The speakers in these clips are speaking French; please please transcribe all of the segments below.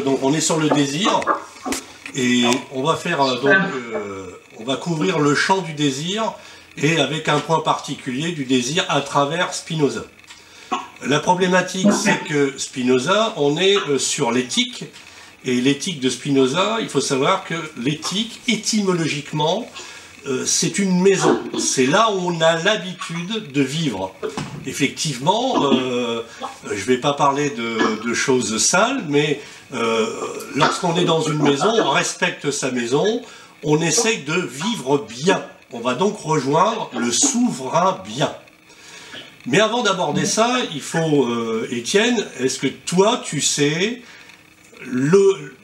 Donc on est sur le désir et on va faire on va couvrir le champ du désir et avec un point particulier du désir à travers Spinoza. La problématique, c'est que Spinoza, on est sur l'éthique, et l'éthique de Spinoza, il faut savoir que l'éthique, étymologiquement, c'est une maison. C'est là où on a l'habitude de vivre. Effectivement, je ne vais pas parler de choses sales, mais lorsqu'on est dans une maison, on respecte sa maison, on essaye de vivre bien. On va donc rejoindre le souverain bien. Mais avant d'aborder ça, il faut, Étienne, est-ce que toi, tu sais,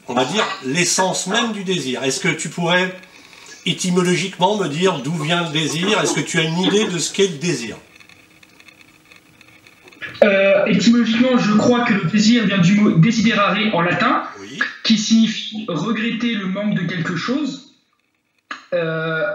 on va dire, l'essence même du désir? Est-ce que tu pourrais étymologiquement me dire d'où vient le désir? Est-ce que tu as une idée de ce qu'est le désir? Étymologiquement, je crois que le désir vient du mot desiderare en latin, oui, qui signifie regretter le manque de quelque chose.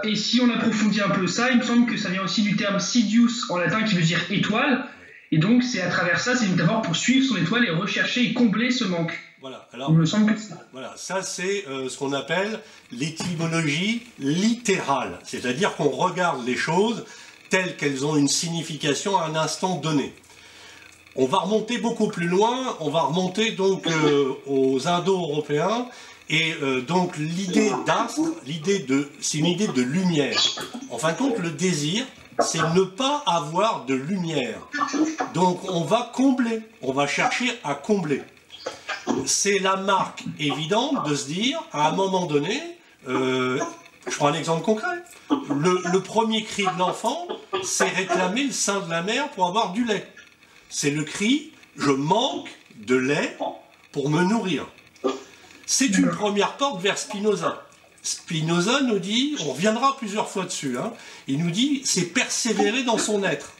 Et si on approfondit un peu ça, il me semble que ça vient aussi du terme sidious en latin qui veut dire étoile. Et donc, c'est à travers ça, c'est une métaphore pour suivre son étoile et rechercher et combler ce manque. Voilà, alors, il me semble que ça. Voilà, ça c'est ce qu'on appelle l'étymologie littérale. C'est-à-dire qu'on regarde les choses telles qu'elles ont une signification à un instant donné. On va remonter beaucoup plus loin, on va remonter donc aux Indo-Européens, et donc l'idée d'astre, c'est une idée de lumière. En fin de compte, le désir, c'est ne pas avoir de lumière. Donc on va combler, on va chercher à combler. C'est la marque évidente de se dire, à un moment donné, je prends un exemple concret, le premier cri de l'enfant, c'est réclamer le sein de la mère pour avoir du lait. C'est le cri « je manque de lait pour me nourrir ». C'est une première porte vers Spinoza. Spinoza nous dit, on reviendra plusieurs fois dessus, hein, il nous dit c'est persévérer dans son être.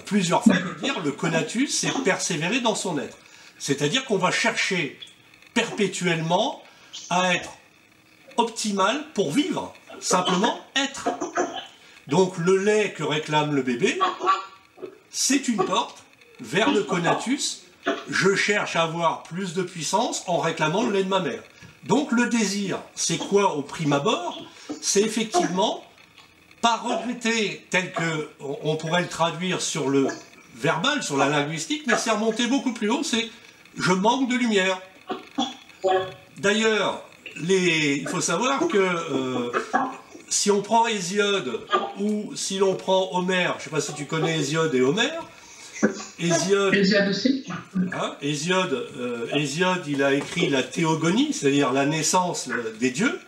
Plusieurs fois, il veut dire le conatus, c'est persévérer dans son être. C'est-à-dire qu'on va chercher perpétuellement à être optimal pour vivre, simplement être. Donc le lait que réclame le bébé, c'est une porte vers le conatus. Je cherche à avoir plus de puissance en réclamant le lait de ma mère. Donc le désir, c'est quoi au prime abord? C'est effectivement pas regretter tel que on pourrait le traduire sur le verbal, sur la linguistique, mais c'est remonter beaucoup plus haut, c'est je manque de lumière. D'ailleurs, il faut savoir que si on prend Hésiode ou si l'on prend Homère, je ne sais pas si tu connais Hésiode et Homère, Hésiode aussi. Hein, Hésiode, il a écrit la théogonie, c'est-à-dire la naissance des dieux,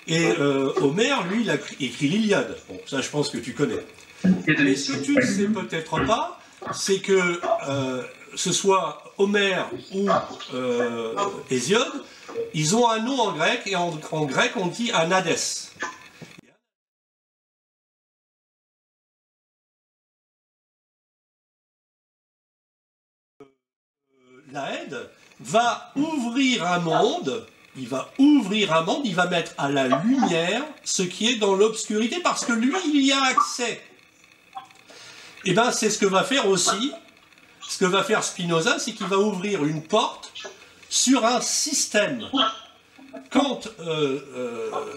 et Homère, lui, il a écrit l'Iliade. Bon, ça, je pense que tu connais. Mais ce que tu ne sais peut-être pas, c'est que ce soit Homère ou Hésiode, ils ont un nom en grec, et en grec, on dit Anades. L'Aède va ouvrir un monde, il va mettre à la lumière ce qui est dans l'obscurité, parce que lui, il y a accès. Et bien, c'est ce que va faire aussi, ce que va faire Spinoza, c'est qu'il va ouvrir une porte sur un système. Quand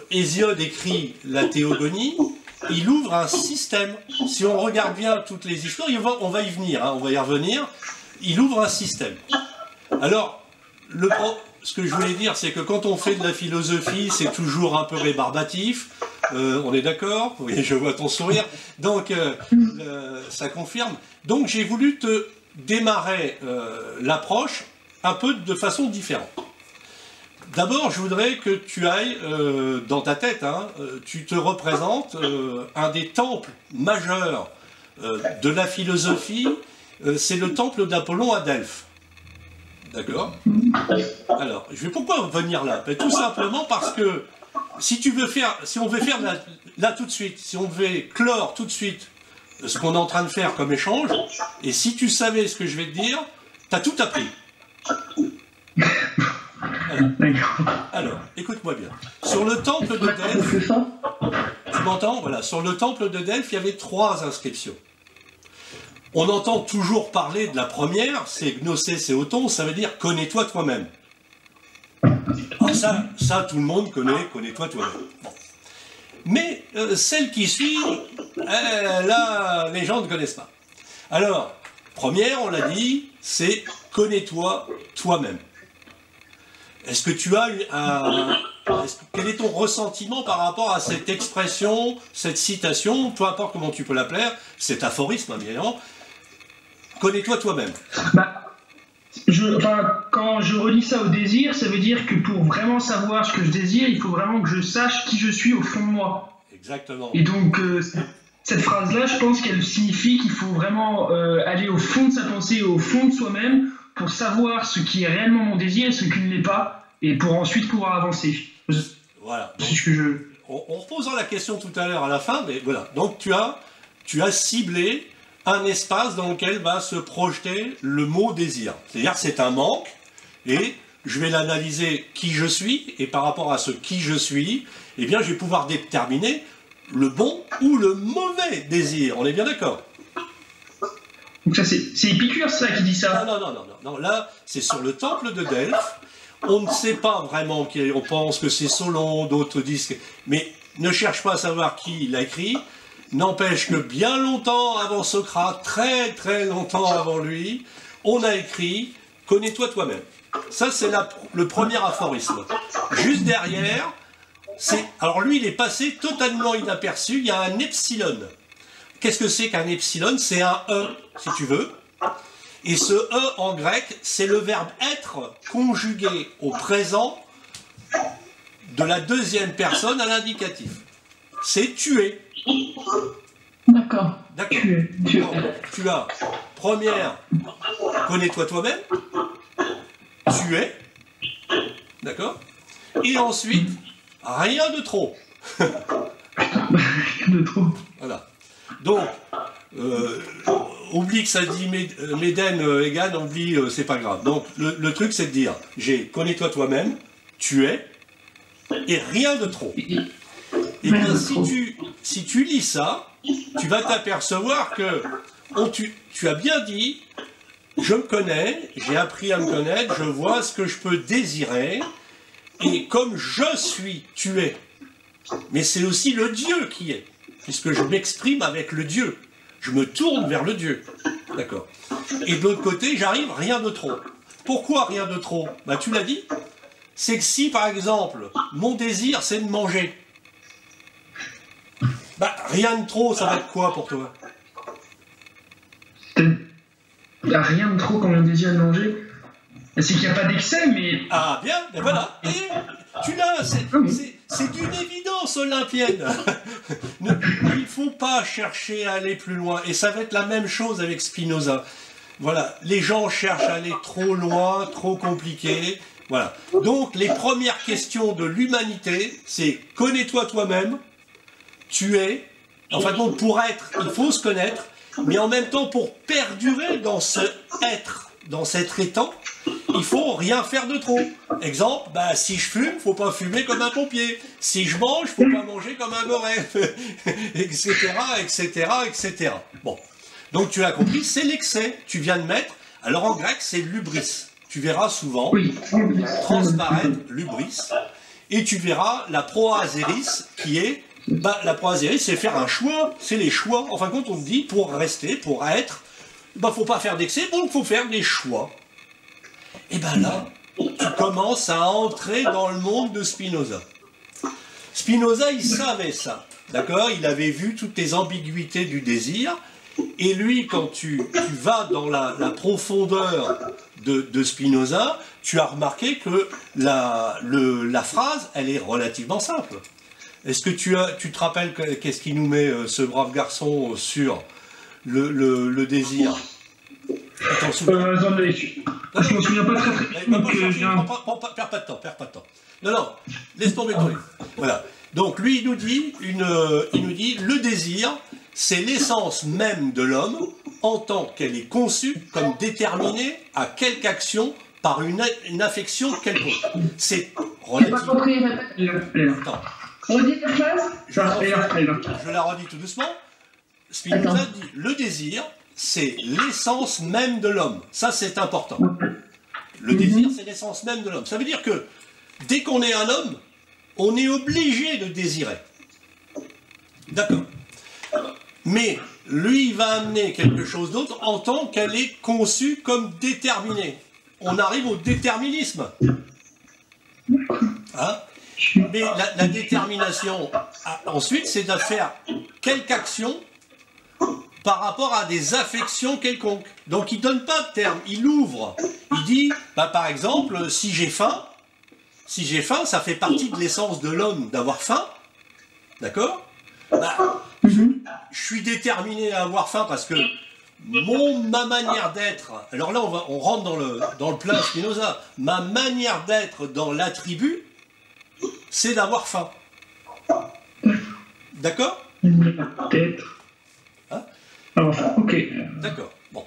Hésiode écrit la théogonie, il ouvre un système. Si on regarde bien toutes les histoires, on va y venir, hein, on va y revenir. Il ouvre un système. Alors, ce que je voulais dire, c'est que quand on fait de la philosophie, c'est toujours un peu rébarbatif. On est d'accord? Oui, je vois ton sourire. Donc, ça confirme. Donc, j'ai voulu te démarrer l'approche un peu de façon différente. D'abord, je voudrais que tu ailles dans ta tête, hein, tu te représentes un des temples majeurs de la philosophie, c'est le temple d'Apollon à Delphes. D'accord? Alors, je vais pourquoi venir là? Ben, tout simplement parce que si on veut faire là tout de suite, si on devait clore tout de suite ce qu'on est en train de faire comme échange, et si tu savais ce que je vais te dire, tu as tout appris. Alors, écoute-moi bien. Sur le temple de Delphes, tu m'entends? Voilà, sur le temple de Delphes, il y avait 3 inscriptions. On entend toujours parler de la première, c'est Gnosis et Othon, ça veut dire connais-toi toi-même. Alors ça, tout le monde connais-toi toi-même. Bon. Mais celle qui suit, là, les gens ne connaissent pas. Alors, première, on l'a dit, c'est connais-toi toi-même. Est-ce que tu as quel est ton ressentiment par rapport à cette expression, cette citation, peu importe comment tu peux l'appeler, cet aphorisme, bien évidemment, connais-toi toi-même. Quand je relis ça au désir, ça veut dire que pour vraiment savoir ce que je désire, il faut vraiment que je sache qui je suis au fond de moi. Exactement. Et donc, cette phrase-là, je pense qu'elle signifie qu'il faut vraiment aller au fond de sa pensée, au fond de soi-même, pour savoir ce qui est réellement mon désir et ce qui ne l'est pas, et pour ensuite pouvoir avancer. Voilà. C'est ce que je... On reposera la question tout à l'heure à la fin, mais voilà. Donc tu as ciblé un espace dans lequel va se projeter le mot désir. C'est-à-dire que c'est un manque, et je vais l'analyser qui je suis, et par rapport à ce qui je suis, eh bien je vais pouvoir déterminer le bon ou le mauvais désir. On est bien d'accord? Donc ça, c'est Épicure, ça, qui dit ça? Non, là, c'est sur le temple de Delphes. On ne sait pas vraiment qui, on pense que c'est Solon, d'autres disent que... Mais ne cherche pas à savoir qui l'a écrit. N'empêche que bien longtemps avant Socrate, très très longtemps avant lui, on a écrit « Connais-toi toi-même ». Ça, c'est le premier aphorisme. Juste derrière, alors lui, il est passé totalement inaperçu, il y a un epsilon. Qu'est-ce que c'est qu'un epsilon? C'est un E, si tu veux. Et ce E en grec, c'est le verbe être conjugué au présent de la deuxième personne à l'indicatif. C'est tuer. D'accord. Tu as, première, connais-toi toi-même, tu es, d'accord? Et ensuite, rien de trop. Rien de trop. Voilà. Donc, oublie que ça dit Médène, Egan, oublie, c'est pas grave. Donc, le truc, c'est de dire, connais-toi toi-même, tu es, et rien de trop. Et bien, si tu lis ça, tu vas t'apercevoir que tu as bien dit, je me connais, j'ai appris à me connaître, je vois ce que je peux désirer, et comme je suis, tu es. Mais c'est aussi le Dieu qui est, puisque je m'exprime avec le Dieu. Je me tourne vers le Dieu. D'accord. Et de l'autre côté, j'arrive, rien de trop. Pourquoi rien de trop? Bah, tu l'as dit, c'est que si, par exemple, mon désir, c'est de manger, bah, rien de trop, ça va être quoi pour toi? Rien de trop quand on désire manger. C'est qu'il n'y a pas d'excès, mais... Ah bien, ben voilà. Et tu l'as, c'est d'une évidence olympienne. Il ne faut pas chercher à aller plus loin. Et ça va être la même chose avec Spinoza. Voilà, les gens cherchent à aller trop loin, trop compliqué. Voilà. Donc, les premières questions de l'humanité, c'est connais-toi toi-même, tu es. En fait, donc, pour être, il faut se connaître, mais en même temps, pour perdurer dans ce être, dans cet étant, il faut rien faire de trop. Exemple, bah, si je fume, faut pas fumer comme un pompier. Si je mange, faut pas manger comme un goret, etc., etc., etc. Bon, donc tu l'as compris, c'est l'excès. Tu viens de mettre, alors en grec, c'est l'ubris. Tu verras souvent, transparaître l'ubris, et tu verras la proaséris qui est, bah, la proaséris, c'est faire un choix, c'est les choix. En fin de compte, on te dit, pour rester, pour être, bah, faut pas faire d'excès, donc faut faire des choix. Et bien là, tu commences à entrer dans le monde de Spinoza. Spinoza, il savait ça, d'accord? Il avait vu toutes les ambiguïtés du désir, et lui, quand tu vas dans la profondeur de Spinoza, tu as remarqué que la phrase, elle est relativement simple. Est-ce que tu te rappelles qu'est-ce qu'il nous met, ce brave garçon, sur le désir? Tu t'en souviens? Attendez, je m'en souviens pas très bien. Perds pas de temps, perds pas de temps. Non, laisse tomber ton livre. Voilà. Donc lui, il nous dit, le désir, c'est l'essence même de l'homme en tant qu'elle est conçue comme déterminée à quelque action par une affection quelconque. C'est relatif. J'ai pas compris, répète. Attends. Redis la phrase. Je la redis tout doucement. Spinoza dit, le désir, c'est l'essence même de l'homme. Ça, c'est important. Le désir, c'est l'essence même de l'homme. Ça veut dire que dès qu'on est un homme, on est obligé de désirer. D'accord. Mais lui, il va amener quelque chose d'autre en tant qu'elle est conçue comme déterminée. On arrive au déterminisme. Hein? Mais la détermination, ensuite, c'est de faire quelque action par rapport à des affections quelconques. Donc il ne donne pas de terme, il ouvre. Il dit, par exemple, si j'ai faim, ça fait partie de l'essence de l'homme d'avoir faim. D'accord? Je suis déterminé à avoir faim parce que ma manière d'être, alors là on rentre dans le plein Spinoza, ma manière d'être dans l'attribut, c'est d'avoir faim. D'accord? Peut-être. Hein? Ok. D'accord. Bon.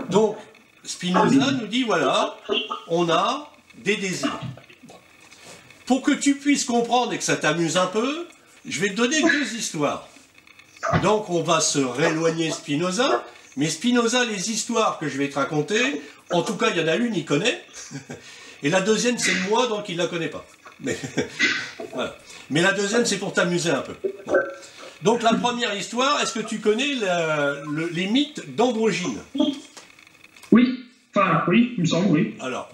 Donc, Spinoza nous dit, voilà, on a des désirs. Bon. Pour que tu puisses comprendre et que ça t'amuse un peu, je vais te donner 2 histoires. Donc, on va se rééloigner Spinoza, mais Spinoza, les histoires que je vais te raconter, en tout cas, il y en a une, il connaît, et la deuxième, c'est moi, donc il ne la connaît pas. Mais, voilà. Mais la deuxième, c'est pour t'amuser un peu. Bon. Donc la première histoire, est-ce que tu connais les mythes d'Androgyne? Oui, oui, il me semble, oui. Alors,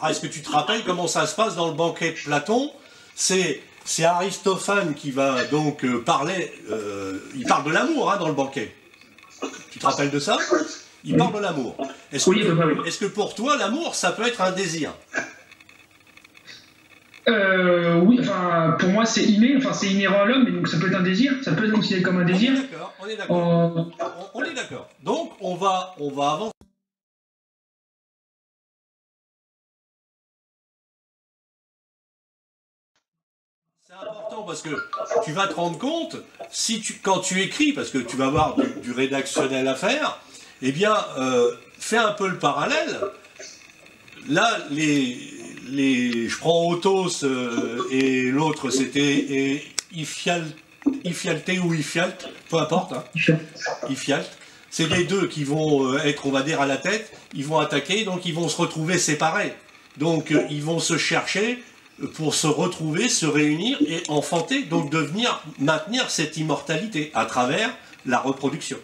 est-ce que tu te rappelles comment ça se passe dans le banquet de Platon? C'est Aristophane qui va donc parler, il parle de l'amour dans le banquet. Tu te rappelles de ça? Il parle de l'amour. Est-ce que pour toi, l'amour, ça peut être un désir? Oui, pour moi c'est inné, c'est inhérent à l'homme, et donc ça peut être un désir, ça peut être considéré comme un désir. On est d'accord. On est d'accord. Donc on va avancer. C'est important parce que tu vas te rendre compte, quand tu écris, parce que tu vas avoir du rédactionnel à faire, eh bien, fais un peu le parallèle. Là, je prends Othos et l'autre c'était Iphialte ou Iphialte, peu importe. Iphialte. C'est les deux qui vont être, on va dire, à la tête. Ils vont attaquer, donc ils vont se retrouver séparés. Donc ils vont se chercher pour se retrouver, se réunir et enfanter, donc maintenir cette immortalité à travers la reproduction.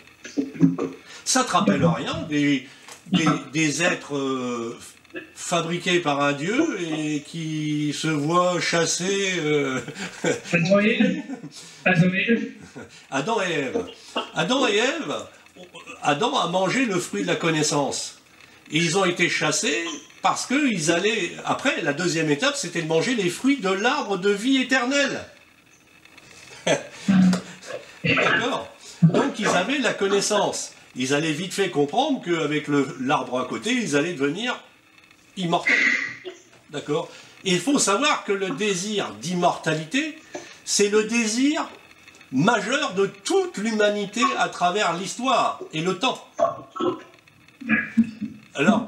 Ça te rappelle rien des êtres fabriqués par un dieu et qui se voient chasser Adam et Ève. Adam a mangé le fruit de la connaissance. Et ils ont été chassés parce qu'ils allaient... Après, la deuxième étape, c'était de manger les fruits de l'arbre de vie éternelle. D'accord? Donc, ils avaient la connaissance. Ils allaient vite fait comprendre qu'avec l'arbre à côté, ils allaient devenir immortels. D'accord? Et il faut savoir que le désir d'immortalité, c'est le désir majeur de toute l'humanité à travers l'histoire et le temps. Alors,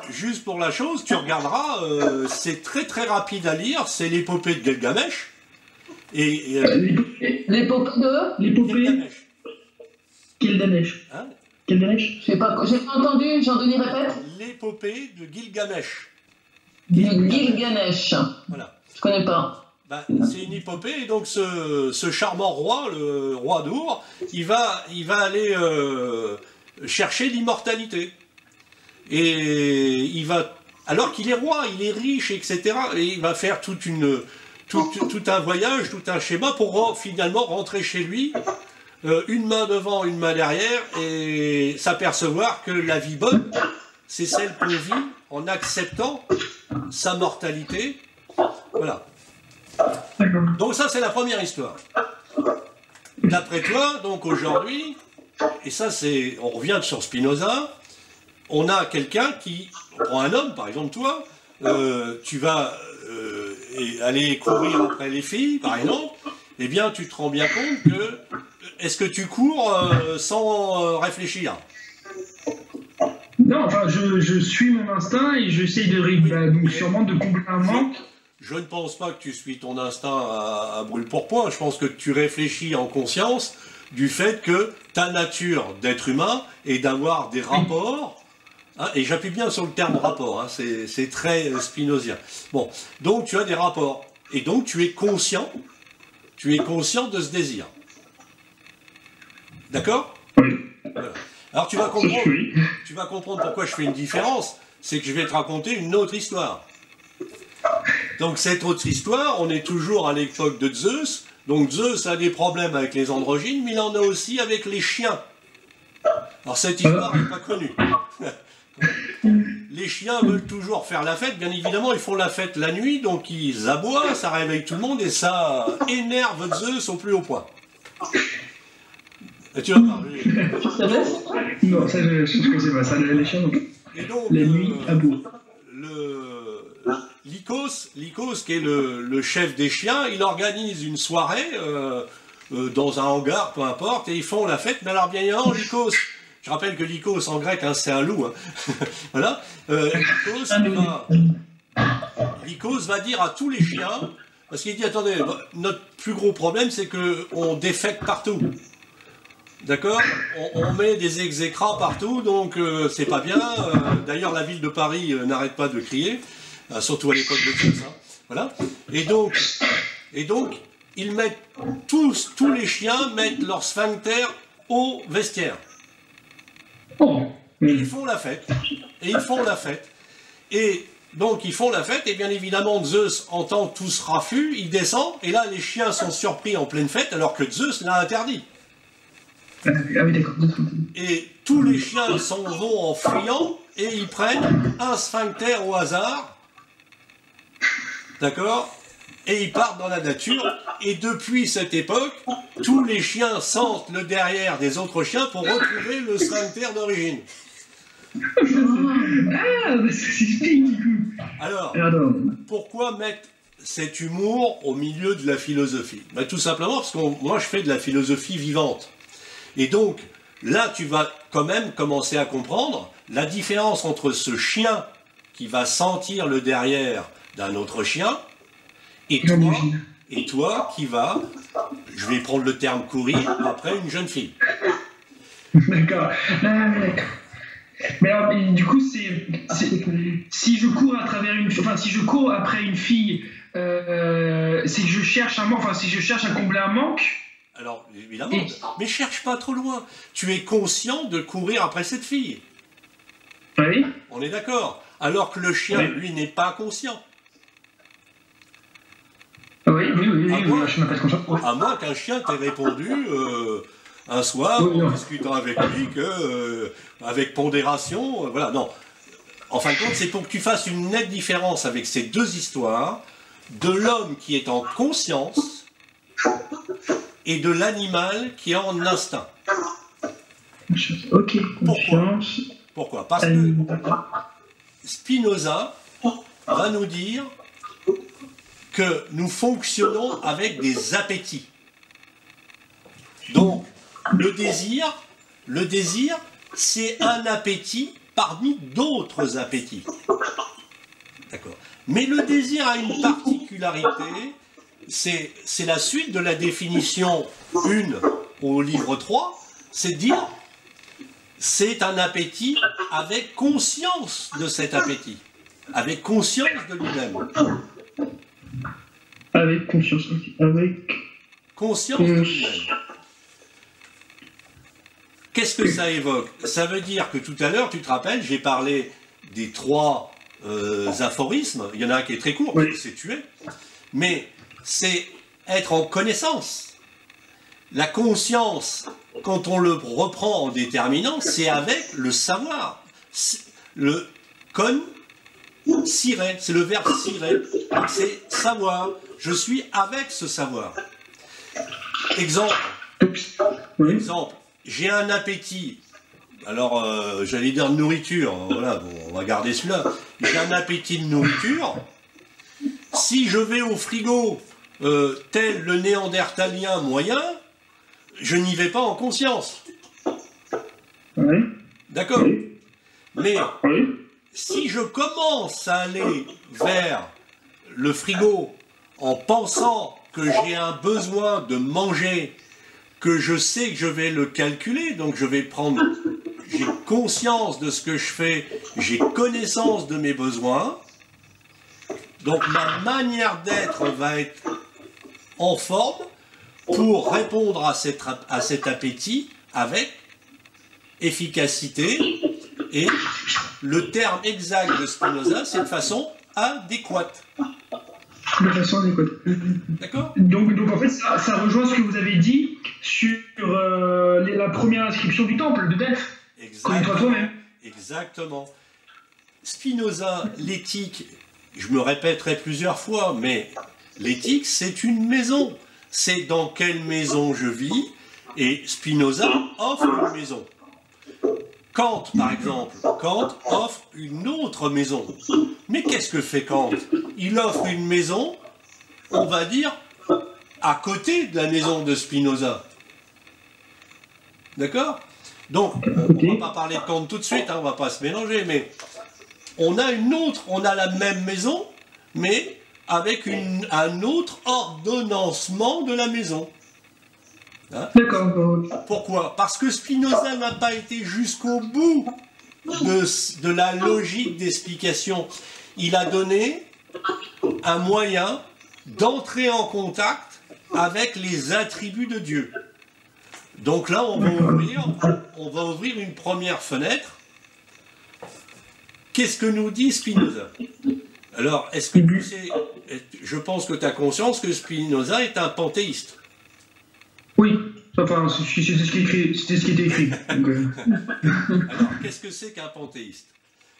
juste pour la chose, tu regarderas, c'est très très rapide à lire, c'est l'épopée de Gilgamesh. L'épopée de Gilgamesh. Gilgamesh. Hein? Gilgamesh? J'ai pas entendu, Jean-Denis répète. L'épopée de Gilgamesh. Gilgamesh. Voilà. Je connais pas. C'est une épopée, et donc ce charmant roi, le roi d'Our, il va aller chercher l'immortalité. Et il va, alors qu'il est roi, il est riche, etc. Et il va faire tout un voyage, tout un schéma pour finalement rentrer chez lui, une main devant, une main derrière, et s'apercevoir que la vie bonne, c'est celle qu'on vit en acceptant sa mortalité. Voilà. Donc ça, c'est la première histoire. D'après toi, donc aujourd'hui, et ça c'est, on revient sur Spinoza, on a quelqu'un qui, on prend un homme, par exemple toi, tu vas aller courir après les filles, par exemple, eh bien tu te rends bien compte que, est-ce que tu cours sans réfléchir? Non, enfin, je suis mon instinct et j'essaye donc sûrement de combler un manque. Je ne pense pas que tu suis ton instinct à brûle-pourpoint. Je pense que tu réfléchis en conscience du fait que ta nature d'être humain est d'avoir des rapports, hein, et j'appuie bien sur le terme rapport, hein, c'est très spinozien. Bon, donc tu as des rapports, et donc tu es conscient de ce désir. D'accord? Oui. Voilà. Alors tu vas comprendre pourquoi je fais une différence, c'est que je vais te raconter une autre histoire. Donc cette autre histoire, on est toujours à l'époque de Zeus, donc Zeus a des problèmes avec les androgynes, mais il en a aussi avec les chiens. Alors cette histoire n'est pas connue. Les chiens veulent toujours faire la fête, bien évidemment ils font la fête la nuit, donc ils aboient, ça réveille tout le monde et ça énerve Zeus au plus haut point. Et tu vas parler. Non, ça je ne sais pas, ça les chiens donc. Et donc, la nuit aboie. Lycos, qui est le chef des chiens, il organise une soirée dans un hangar, peu importe, et ils font la fête. Mais alors, bien évidemment, Lycos, je rappelle que Lycos en grec, hein, c'est un loup. Hein. Voilà. Lycos va dire à tous les chiens, parce qu'il dit, attendez, notre plus gros problème, c'est qu'on défecte partout. D'accord, on met des exécrats partout, donc c'est pas bien. D'ailleurs, la ville de Paris n'arrête pas de crier, surtout à l'époque de Zeus. Hein. Voilà. Et donc, ils mettent tous les chiens mettent leur sphincter au vestiaire. Oh. Et ils font la fête. Et donc, ils font la fête, et bien évidemment, Zeus entend tout ce raffut, il descend, et là, les chiens sont surpris en pleine fête, alors que Zeus l'a interdit. Ah oui, d'accord. Et tous les chiens s'en vont en fuyant et ils prennent un sphincter au hasard, d'accord, et ils partent dans la nature. Et depuis cette époque, tous les chiens sentent le derrière des autres chiens pour retrouver le sphincter d'origine. Ah, ça s'explique du coup. Alors, pourquoi mettre cet humour au milieu de la philosophie? Ben, tout simplement parce que moi je fais de la philosophie vivante. Et donc, là, tu vas quand même commencer à comprendre la différence entre ce chien qui va sentir le derrière d'un autre chien et toi qui vas, je vais prendre le terme courir, après une jeune fille. D'accord. Mais alors, du coup, si je cours à travers si je cours après une fille, c'est que je cherche un manque, enfin, si je cherche à combler un manque. Alors, évidemment, mais cherche pas trop loin. Tu es conscient de courir après cette fille. Oui. On est d'accord. Alors que le chien, lui, n'est pas conscient. Oui, je n'ai pas de conscience. À moins qu'un chien t'ait répondu un soir, en discutant avec lui, avec pondération, voilà, non. En fin de compte, c'est pour que tu fasses une nette différence avec ces deux histoires, de l'homme qui est en conscience, et de l'animal qui est en instinct. Ok, confiance. Pourquoi? Parce que Spinoza va nous dire que nous fonctionnons avec des appétits. Donc, le désir, c'est un appétit parmi d'autres appétits. D'accord. Mais le désir a une particularité. C'est la suite de la définition 1 au livre 3, c'est dire c'est un appétit avec conscience de cet appétit, avec conscience de lui-même. Avec conscience, avec conscience de lui-même. Qu'est-ce que ça évoque? Ça veut dire que tout à l'heure, tu te rappelles, j'ai parlé des 3 aphorismes, il y en a un qui est très court, c'est tuer, mais c'est être en connaissance. La conscience, quand on le reprend en déterminant, c'est avec le savoir. Le con, sirer, c'est le verbe sirer, c'est savoir. Je suis avec ce savoir. Exemple, j'ai un appétit. Alors, j'allais dire de nourriture, voilà, bon, on va garder celui-là. J'ai un appétit de nourriture. Si je vais au frigo, tel le néandertalien moyen, je n'y vais pas en conscience. Oui. D'accord. Oui. Mais Oui. si je commence à aller vers le frigo en pensant que j'ai un besoin de manger, que je sais que je vais le calculer, donc je vais prendre, j'ai conscience de ce que je fais, j'ai connaissance de mes besoins, donc ma manière d'être va être en forme pour répondre à cet appétit avec efficacité, et le terme exact de Spinoza, c'est de façon adéquate. De façon adéquate. D'accord ? Donc en fait, ça rejoint ce que vous avez dit sur la première inscription du temple de Delphes. Connais-toi toi-même. Exactement. Spinoza, l'éthique, je me répéterai plusieurs fois, mais l'éthique, c'est une maison. C'est dans quelle maison je vis, et Spinoza offre une maison. Kant, par exemple, Kant offre une autre maison. Mais qu'est-ce que fait Kant? Il offre une maison, on va dire, à côté de la maison de Spinoza. D'accord? Donc, on ne va pas parler de Kant tout de suite, hein, on ne va pas se mélanger, mais on a la même maison, mais avec un autre ordonnancement de la maison. Hein? D'accord. Pourquoi? Parce que Spinoza n'a pas été jusqu'au bout de la logique d'explication. Il a donné un moyen d'entrer en contact avec les attributs de Dieu. Donc là, on va ouvrir une première fenêtre. Qu'est-ce que nous dit Spinoza? Alors, est-ce que tu sais, je pense que tu as conscience que Spinoza est un panthéiste. Oui, enfin, c'était ce qui était écrit. Alors, qu'est-ce que c'est qu'un panthéiste?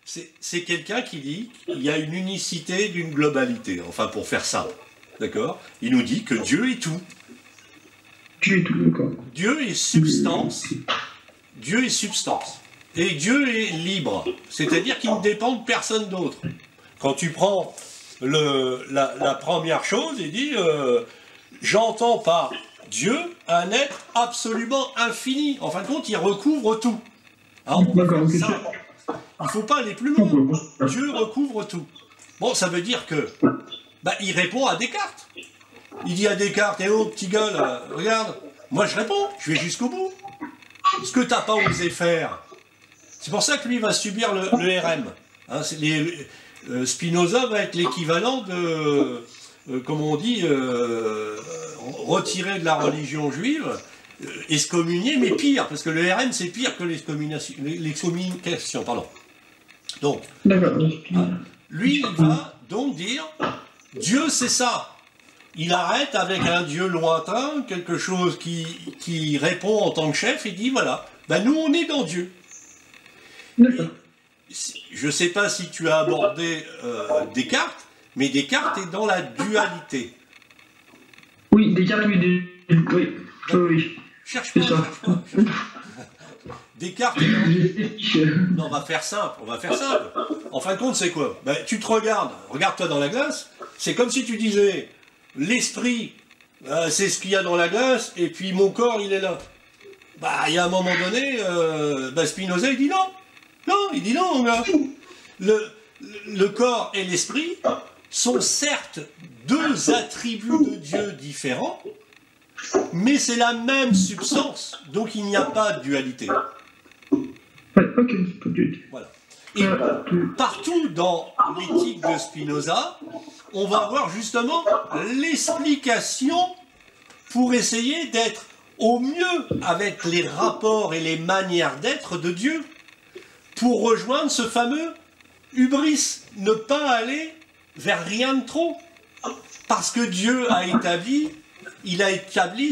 C'est quelqu'un qui dit qu'il y a une unicité d'une globalité, enfin pour faire simple, d'accord? Il nous dit que Dieu est tout. Dieu est tout, d'accord. Dieu est substance, et Dieu est libre, c'est-à-dire qu'il ne dépend de personne d'autre. Quand tu prends la première chose, il dit j'entends par Dieu un être absolument infini. En fin de compte, il recouvre tout. Alors, d'accord, ok. Il ne faut pas aller plus loin. Dieu recouvre tout. Bon, ça veut dire que il répond à Descartes. Il dit à Descartes, eh oh, petit gars, là, regarde, moi je réponds, je vais jusqu'au bout. Ce que tu n'as pas osé faire. C'est pour ça que lui va subir le RM. Hein, Spinoza va être l'équivalent de, comment on dit, retiré de la religion juive, excommunié, mais pire, parce que le RM c'est pire que l'excommunication, pardon. Donc, lui, il va donc dire, Dieu c'est ça. Il arrête avec un Dieu lointain, quelque chose qui répond en tant que chef, et dit, voilà, nous on est dans Dieu. Je ne sais pas si tu as abordé Descartes, mais Descartes est dans la dualité. Oui, Descartes, oui. Cherche pas. Descartes est dans... Non, on va faire simple. En fin de compte, c'est quoi? Tu te regarde-toi dans la glace, c'est comme si tu disais, l'esprit, c'est ce qu'il y a dans la glace, et puis mon corps, il est là. Il y a un moment donné, Spinoza, il dit non. Non, il dit non, mon gars. Le corps et l'esprit sont certes deux attributs de Dieu différents, mais c'est la même substance, donc il n'y a pas de dualité. Voilà. Et partout dans l'éthique de Spinoza, on va voir justement l'explication pour essayer d'être au mieux avec les rapports et les manières d'être de Dieu, pour rejoindre ce fameux hubris, ne pas aller vers rien de trop. Parce que Dieu a établi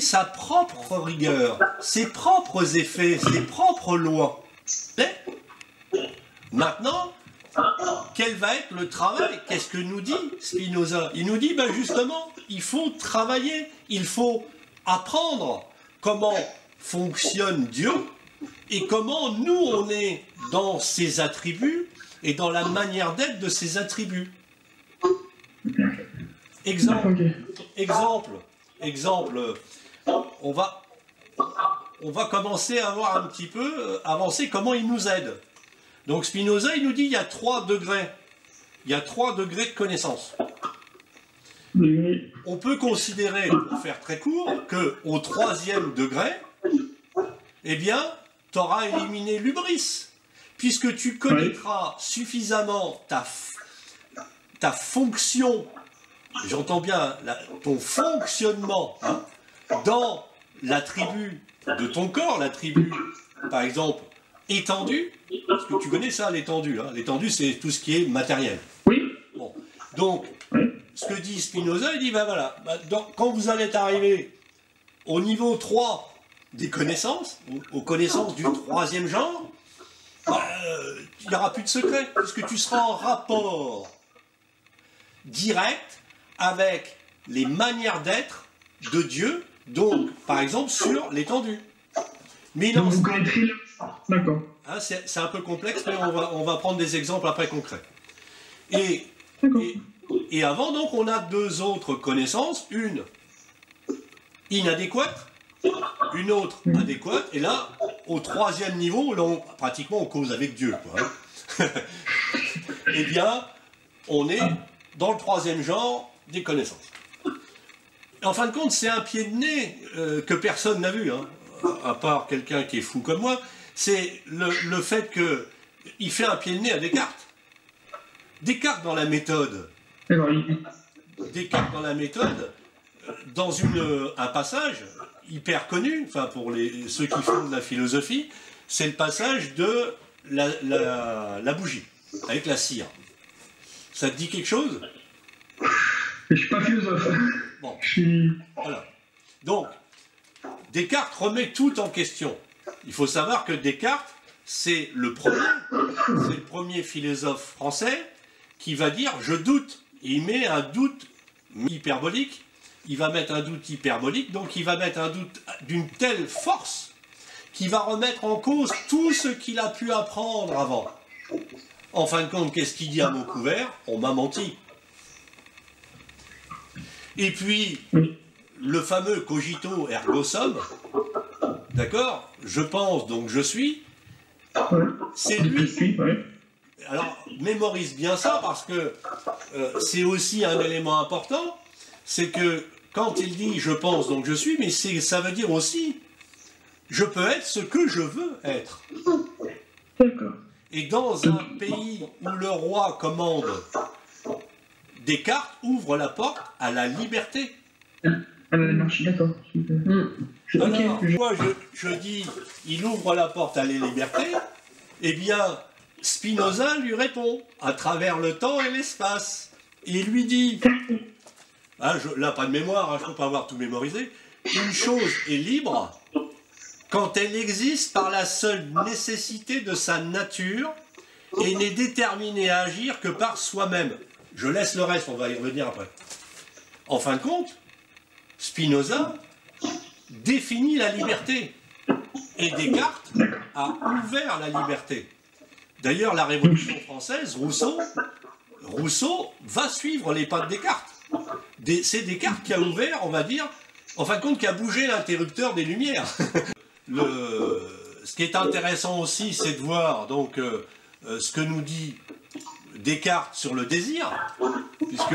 sa propre rigueur, ses propres effets, ses propres lois. Maintenant, quel va être le travail? Qu'est-ce que nous dit Spinoza? Il nous dit, justement, il faut travailler, il faut apprendre comment fonctionne Dieu et comment nous on est dans ses attributs et dans la manière d'être de ses attributs. Exemple, on va commencer à voir un petit peu, avancer comment il nous aide. Donc Spinoza, il nous dit il y a 3 degrés. Il y a 3 degrés de connaissance. On peut considérer, pour faire très court, qu'au 3e degré, eh bien, tu auras éliminé l'hubris, puisque tu connaîtras suffisamment ta fonction, j'entends bien ton fonctionnement dans l'attribut de ton corps, l'attribut, par exemple, étendu, parce que tu connais ça, l'étendu. L'étendu, c'est tout ce qui est matériel. Oui. Bon. Donc, ce que dit Spinoza, il dit, ben voilà, quand vous allez arriver au niveau 3 des connaissances, aux connaissances du 3e genre, il n'y aura plus de secret, puisque tu seras en rapport direct avec les manières d'être de Dieu, donc, par exemple, sur l'étendue. Mais donc vous connaîtrez... D'accord. C'est un peu complexe, mais on va prendre des exemples après concrets. Et avant, donc, on a 2 autres connaissances, une inadéquate, une autre adéquate, et là, au 3e niveau, là, pratiquement, on cause avec Dieu, quoi. Eh bien, on est dans le 3e genre des connaissances. En fin de compte, c'est un pied de nez que personne n'a vu, à part quelqu'un qui est fou comme moi, c'est le fait qu'il fait un pied de nez à Descartes. Descartes dans la méthode, dans un passage hyper connu, enfin pour ceux qui font de la philosophie, c'est le passage de la bougie, avec la cire. Ça te dit quelque chose? Je ne suis pas philosophe. Bon, voilà. Donc, Descartes remet tout en question. Il faut savoir que Descartes, c'est le premier philosophe français qui va dire « je doute ». Il met un doute hyperbolique, il va mettre un doute hyperbolique, donc il va mettre un doute d'une telle force qui va remettre en cause tout ce qu'il a pu apprendre avant. En fin de compte, qu'est-ce qu'il dit à mot couvert? On m'a menti. Et puis, le fameux cogito ergo sum, d'accord? Je pense, donc je suis. C'est lui. Alors, mémorise bien ça, parce que c'est aussi un élément important, c'est que quand il dit « je pense, donc je suis », mais ça veut dire aussi « je peux être ce que je veux être ». D'accord. Et dans un pays où le roi commande, Descartes ouvre la porte à la liberté. Non, je suis d'accord. Alors, moi je dis, il ouvre la porte à la liberté, eh bien, Spinoza lui répond, à travers le temps et l'espace. Il lui dit, là pas de mémoire, je ne peux pas avoir tout mémorisé, une chose est libre quand elle existe par la seule nécessité de sa nature et n'est déterminée à agir que par soi-même. Je laisse le reste, on va y revenir après. En fin de compte, Spinoza définit la liberté. Et Descartes a ouvert la liberté. D'ailleurs, la Révolution française, Rousseau va suivre les pas de Descartes. C'est Descartes qui a ouvert, on va dire, en fin de compte, qui a bougé l'interrupteur des Lumières. Ce qui est intéressant aussi, c'est de voir donc, ce que nous dit Descartes sur le désir, puisque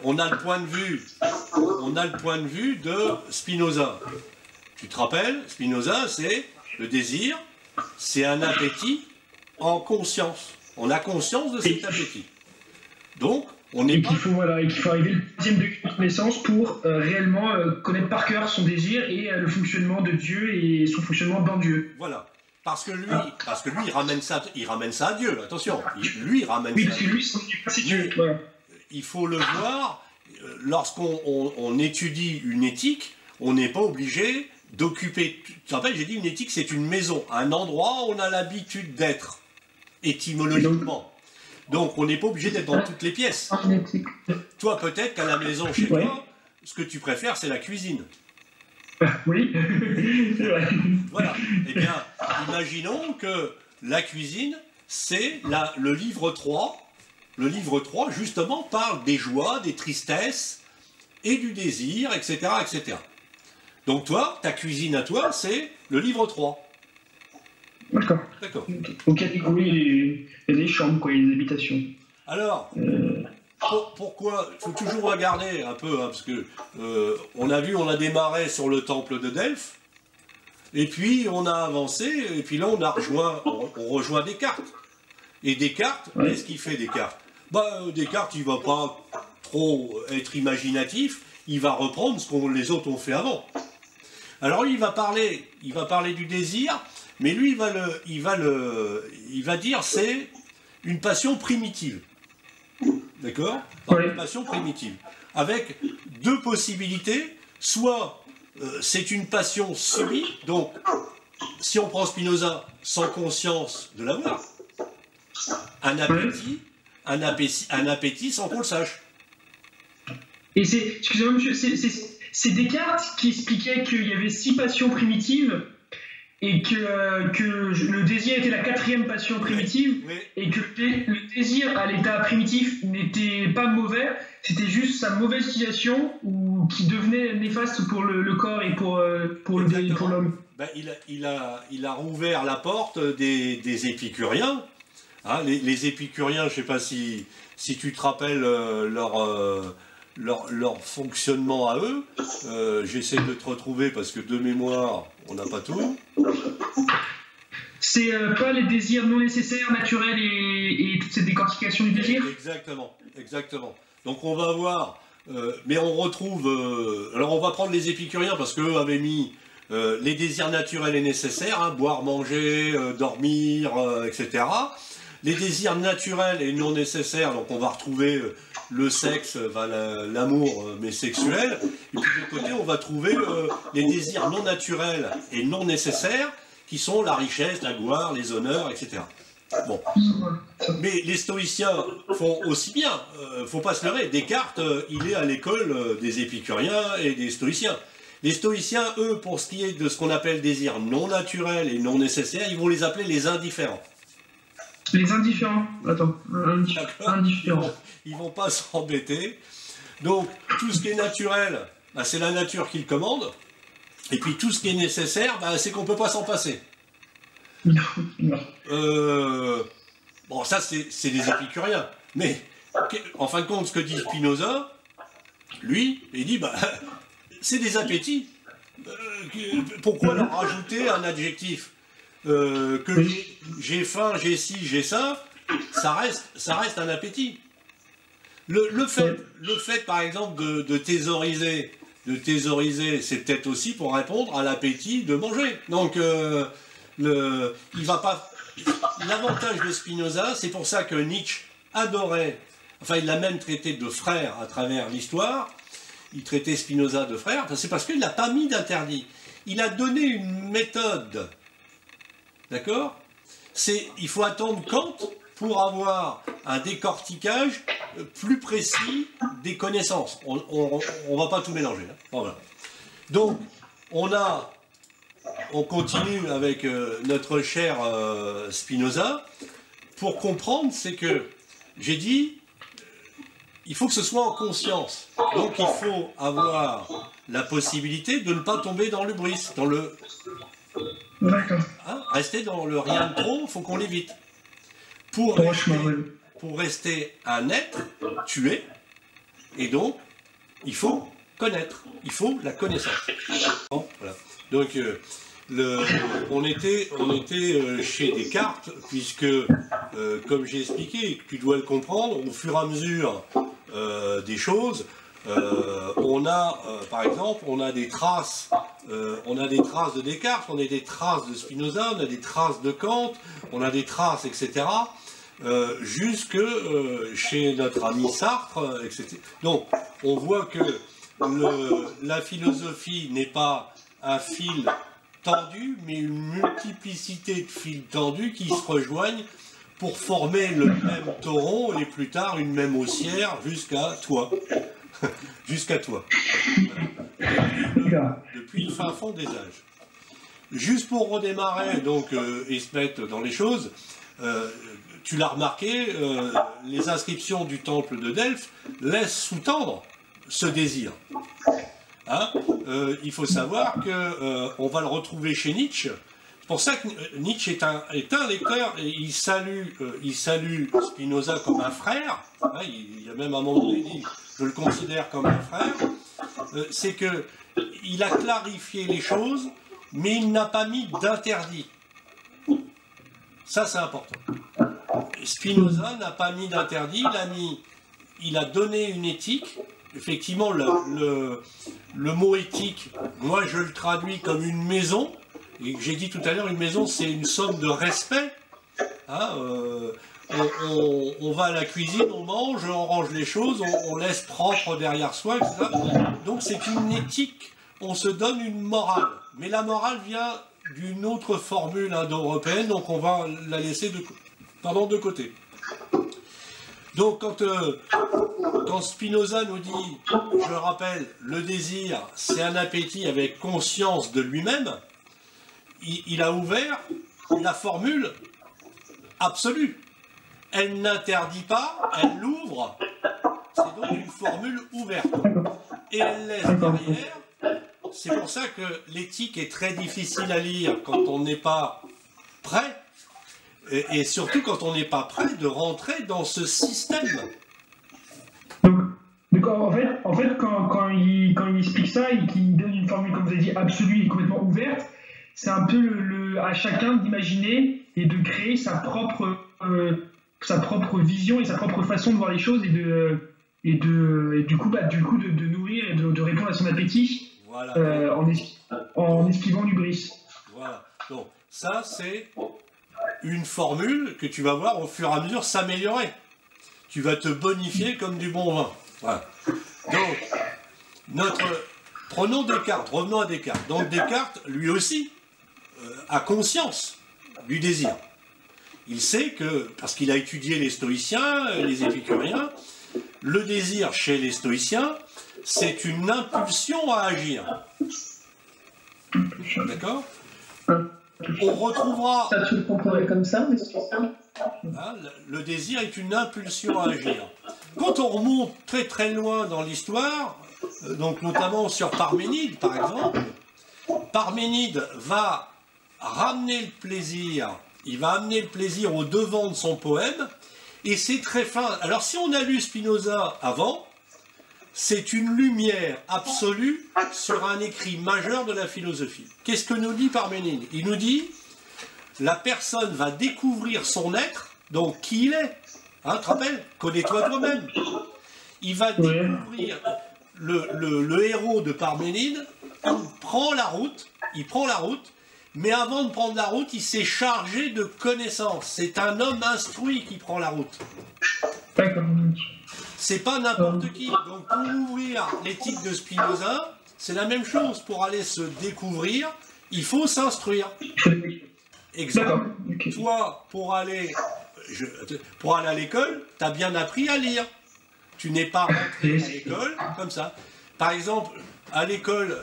on a le point de vue de Spinoza. Tu te rappelles, Spinoza, c'est le désir, c'est un appétit en conscience. On a conscience de cet appétit. Donc, on n'est pas... qu'il faut arriver au 2e degré de connaissance pour réellement connaître par cœur son désir et le fonctionnement de Dieu et son fonctionnement dans Dieu. Voilà. Parce que lui, il ramène ça à Dieu, attention. Lui, il ramène ça à Dieu. Parce que lui, c'est Dieu. Voilà. Il faut le voir, lorsqu'on étudie une éthique, on n'est pas obligé d'occuper... Tu te rappelles, j'ai dit une éthique, c'est une maison, un endroit où on a l'habitude d'être, étymologiquement. Donc, on n'est pas obligé d'être dans toutes les pièces. Toi, peut-être qu'à la maison, chez toi, ce que tu préfères, c'est la cuisine. Oui, c'est vrai. Voilà. Eh bien, imaginons que la cuisine, c'est le livre 3. Le livre 3, justement, parle des joies, des tristesses et du désir, etc., etc. Donc toi, ta cuisine à toi, c'est le livre 3. D'accord. D'accord. Aux catégories, il y a des chambres, quoi, il y a des habitations. Alors, pourquoi il faut toujours regarder un peu, hein, parce que on a vu, on a démarré sur le temple de Delphes, et puis on a avancé, et puis là on rejoint Descartes. Et Descartes, Ouais. qu'est-ce qu'il fait Descartes? Descartes, il va pas trop être imaginatif, il va reprendre ce que les autres ont fait avant. Alors lui, il va parler du désir, mais lui, il va dire c'est une passion primitive. D'accord? Ouais. Une passion primitive. Avec deux possibilités. Soit c'est une passion subie, donc si on prend Spinoza, sans conscience de l'avoir, un appétit sans qu'on le sache. Et excusez-moi monsieur, c'est Descartes qui expliquait qu'il y avait 6 passions primitives et que le désir était la 4e passion primitive, Oui. et que le désir à l'état primitif n'était pas mauvais, c'était juste sa mauvaise utilisation ou qui devenait néfaste pour le corps et pour l'homme. Il a rouvert la porte des épicuriens. Hein, les épicuriens, je ne sais pas si tu te rappelles leur fonctionnement à eux. J'essaie de te retrouver parce que de mémoire, on n'a pas tout. C'est pas les désirs non nécessaires, naturels et toute cette décortication du désir. Exactement. Donc on va voir, mais on retrouve... alors on va prendre les épicuriens parce qu'eux avaient mis les désirs naturels et nécessaires, hein, boire, manger, dormir, etc. Les désirs naturels et non nécessaires, donc on va retrouver le sexe, l'amour, mais sexuel. Et puis de l'autre côté, on va trouver les désirs non naturels et non nécessaires, qui sont la richesse, la gloire, les honneurs, etc. Bon. Mais les stoïciens font aussi bien. Faut pas se leurrer. Descartes, il est à l'école des épicuriens et des stoïciens. Les stoïciens, eux, pour ce qui est de ce qu'on appelle désirs non naturels et non nécessaires, ils vont les appeler les indifférents. Les indifférents. Attends. Indifférents. Ils vont pas s'embêter. Donc, tout ce qui est naturel, c'est la nature qui le commande. Et puis, tout ce qui est nécessaire, c'est qu'on peut pas s'en passer. Bon, ça, c'est des épicuriens. Mais, en fin de compte, ce que dit Spinoza, lui, il dit, c'est des appétits. Pourquoi leur rajouter un adjectif que j'ai faim, j'ai ci, j'ai ça, ça reste un appétit. Le fait, par exemple, de thésauriser, c'est peut-être aussi pour répondre à l'appétit de manger. Donc, il va pas. L'avantage de Spinoza, c'est pour ça que Nietzsche adorait. Enfin, il l'a même traité de frère à travers l'histoire. Il traitait Spinoza de frère. C'est parce qu'il n'a pas mis d'interdit. Il a donné une méthode. D'accord? Il faut attendre Kant pour avoir un décortiquage plus précis des connaissances. On ne va pas tout mélanger. Hein. Voilà. Donc, on continue avec notre cher Spinoza. Pour comprendre, c'est que j'ai dit, il faut que ce soit en conscience. Donc, il faut avoir la possibilité de ne pas tomber dans l'hubris, dans le... D'accord. Hein, rester dans le rien de trop, il faut qu'on l'évite. Pour rester un être, tu es, et donc, il faut connaître, il faut la connaissance. Bon, voilà. Donc, on était chez Descartes, puisque, comme j'ai expliqué, tu dois le comprendre, au fur et à mesure des choses, par exemple, on a des traces de Descartes, on a des traces de Spinoza, on a des traces de Kant, on a des traces, etc., jusque chez notre ami Sartre, etc. Donc, on voit que la philosophie n'est pas un fil tendu, mais une multiplicité de fils tendus qui se rejoignent pour former le même tauron et plus tard une même haussière jusqu'à toi. Jusqu'à toi. depuis le fin fond des âges. Juste pour redémarrer donc, et se mettre dans les choses, tu l'as remarqué, les inscriptions du temple de Delphes laissent sous-tendre ce désir. Hein, il faut savoir qu'on va le retrouver chez Nietzsche. C'est pour ça que Nietzsche est un lecteur et il salue Spinoza comme un frère. Hein, il y a même un moment donné dit je le considère comme un frère. C'est qu'il a clarifié les choses, mais il n'a pas mis d'interdit. Ça, c'est important. Spinoza n'a pas mis d'interdit, il a donné une éthique. Effectivement, le mot éthique, moi je le traduis comme une maison, et j'ai dit tout à l'heure, une maison c'est une somme de respect. Hein, on va à la cuisine, on mange, on range les choses, on laisse propre derrière soi, etc. Donc c'est une éthique, on se donne une morale. Mais la morale vient d'une autre formule indo-européenne, donc on va la laisser de côté. Donc quand Spinoza nous dit, je le rappelle, le désir, c'est un appétit avec conscience de lui-même, il a ouvert la formule absolue. Elle n'interdit pas, elle l'ouvre. C'est donc une formule ouverte. Et elle laisse derrière. C'est pour ça que l'éthique est très difficile à lire quand on n'est pas prêt. Et surtout quand on n'est pas prêt de rentrer dans ce système. Donc en fait quand il explique ça et qu'il donne une formule, comme vous avez dit, absolue et complètement ouverte, c'est un peu à chacun d'imaginer et de créer sa propre vision et sa propre façon de voir les choses et du coup de nourrir et de répondre à son appétit, voilà. En esquivant l'hubris. Voilà. Donc ça c'est une formule que tu vas voir au fur et à mesure s'améliorer. Tu vas te bonifier comme du bon vin. Voilà. Donc, prenons Descartes, revenons à Descartes. Donc Descartes, lui aussi, a conscience du désir. Il sait que, parce qu'il a étudié les stoïciens, les épicuriens, le désir chez les stoïciens, c'est une impulsion à agir. D'accord ? On retrouvera... Ça, tu le comprendrais comme ça, mais c'est ça. Hein, le désir est une impulsion à agir. Quand on remonte très très loin dans l'histoire, donc notamment sur Parménide par exemple, Parménide va ramener le plaisir, il va amener le plaisir au devant de son poème, et c'est très fin. Alors si on a lu Spinoza avant, c'est une lumière absolue sur un écrit majeur de la philosophie. Qu'est-ce que nous dit Parménide? Il nous dit, la personne va découvrir son être, donc qui il est. Hein, tu te rappelles? Connais-toi toi-même. Il va découvrir le héros de Parménide, il prend la route, mais avant de prendre la route, il s'est chargé de connaissances. C'est un homme instruit qui prend la route. C'est pas n'importe qui. Donc pour ouvrir l'éthique de Spinoza, c'est la même chose. Pour aller se découvrir, il faut s'instruire. Exemple, toi, pour aller à l'école, tu as bien appris à lire. Tu n'es pas rentré à l'école comme ça. Par exemple, à l'école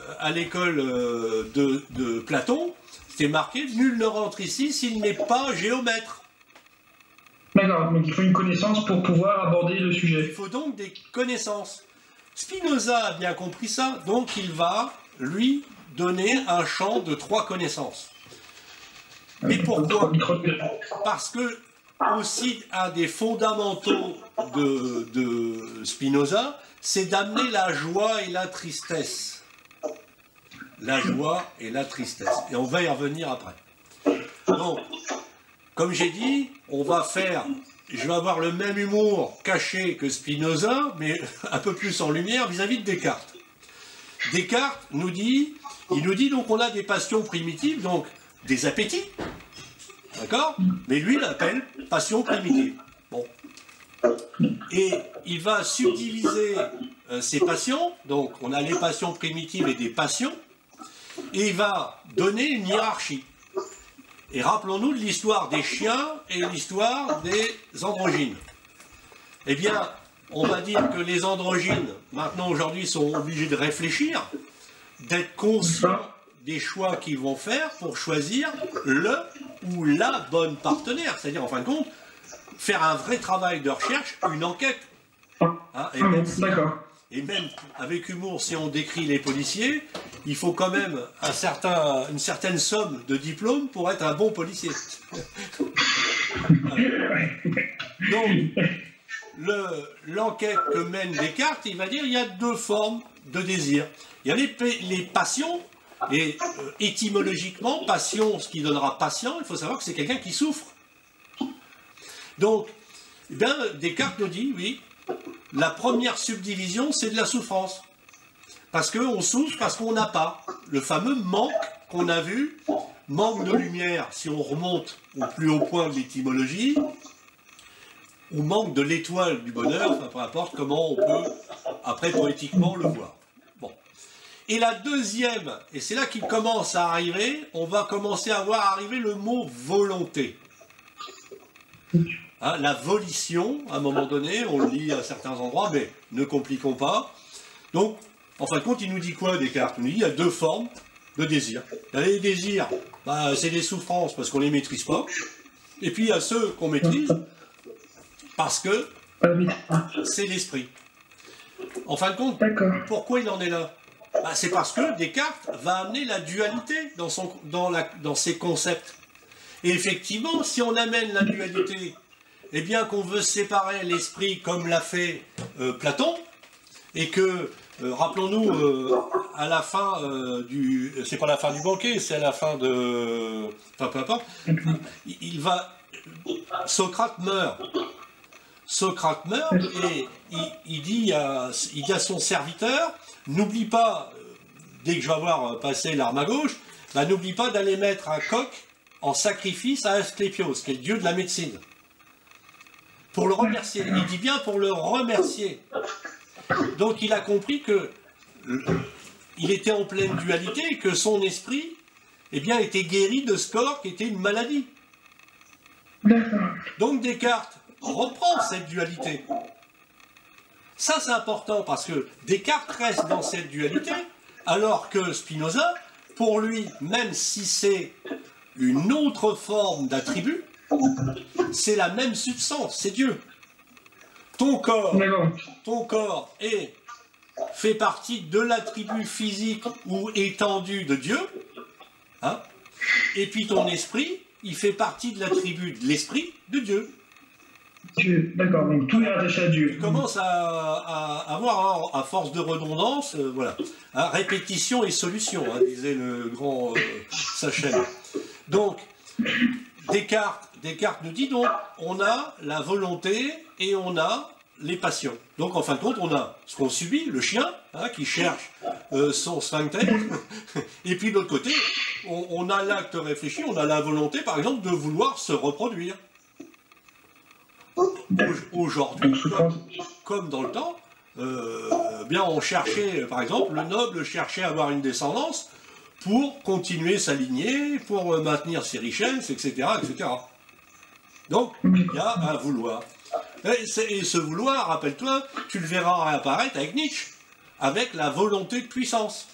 de Platon, c'était marqué « Nul ne rentre ici s'il n'est pas géomètre ». D'accord, donc il faut une connaissance pour pouvoir aborder le sujet. Il faut donc des connaissances. Spinoza a bien compris ça, donc il va, lui, donner un champ de 3 connaissances. Mais pourquoi? Parce que, aussi, un des fondamentaux de Spinoza, c'est d'amener la joie et la tristesse. La joie et la tristesse. Et on va y revenir après. Donc, comme j'ai dit, je vais avoir le même humour caché que Spinoza, mais un peu plus en lumière vis-à-vis de Descartes. Descartes il nous dit donc on a des passions primitives, donc des appétits, d'accord? Mais lui il l'appelle passion primitive. Bon. Et il va subdiviser ces passions, donc on a les passions primitives et des passions, et il va donner une hiérarchie. Et rappelons-nous de l'histoire des chiens et l'histoire des androgynes. Eh bien, on va dire que les androgynes, maintenant aujourd'hui, sont obligés de réfléchir, d'être conscients des choix qu'ils vont faire pour choisir le ou la bonne partenaire. C'est-à-dire, en fin de compte, faire un vrai travail de recherche, une enquête. Hein, et même avec humour, si on décrit les policiers, il faut quand même une certaine somme de diplôme pour être un bon policier. Donc, l'enquête que mène Descartes, il va dire il y a deux formes de désir. Il y a les passions, et étymologiquement, passion, ce qui donnera patient, il faut savoir que c'est quelqu'un qui souffre. Donc, eh bien, Descartes nous dit, oui, la première subdivision, c'est de la souffrance. Parce qu'on souffre, parce qu'on n'a pas. Le fameux manque qu'on a vu, manque de lumière, si on remonte au plus haut point de l'étymologie, ou manque de l'étoile du bonheur, enfin, peu importe comment on peut, après poétiquement, le voir. Bon. Et la deuxième, et c'est là qu'il commence à arriver, on va commencer à voir arriver le mot volonté. Hein, la volition, à un moment donné, on le lit à certains endroits, mais ne compliquons pas. Donc, en fin de compte, il nous dit quoi, Descartes? Il nous dit qu'il y a deux formes de désir. Il y a les désirs, c'est des souffrances parce qu'on ne les maîtrise pas. Et puis il y a ceux qu'on maîtrise parce que c'est l'esprit. En fin de compte, pourquoi il en est là? C'est parce que Descartes va amener la dualité dans ses concepts. Et effectivement, si on amène la dualité, eh bien qu'on veut séparer l'esprit comme l'a fait Platon, et que, rappelons-nous, à la fin c'est pas la fin du banquet, c'est à la fin de... Enfin, peu importe, Socrate meurt. Socrate meurt et il dit à son serviteur, n'oublie pas, dès que je vais avoir passé l'arme à gauche, n'oublie pas d'aller mettre un coq en sacrifice à Asclépios, qui est le dieu de la médecine. Pour le remercier. Il dit bien pour le remercier. Donc il a compris que il était en pleine dualité et que son esprit était guéri de ce corps qui était une maladie. Donc Descartes reprend cette dualité. Ça c'est important parce que Descartes reste dans cette dualité alors que Spinoza, pour lui, même si c'est une autre forme d'attribut, c'est la même substance, c'est Dieu. Ton corps fait partie de l'attribut physique ou étendu de Dieu, hein, et puis ton esprit, il fait partie de l'attribut de l'esprit de Dieu. D'accord, donc tout est rattaché à Dieu. Tu commences à avoir, à force de redondance, voilà, hein, répétition et solution, hein, disait le grand Sachel. Donc, Descartes nous dit donc, on a la volonté et on a les passions. Donc en fin de compte, on a ce qu'on subit, le chien, hein, qui cherche son sphincter, et puis de l'autre côté, on a l'acte réfléchi, on a la volonté, par exemple, de vouloir se reproduire. Aujourd'hui, comme dans le temps, bien on cherchait, par exemple, le noble cherchait à avoir une descendance pour continuer sa lignée, pour maintenir ses richesses, etc., etc. Donc, il y a un vouloir. Et ce vouloir, rappelle-toi, tu le verras réapparaître avec Nietzsche, avec la volonté de puissance.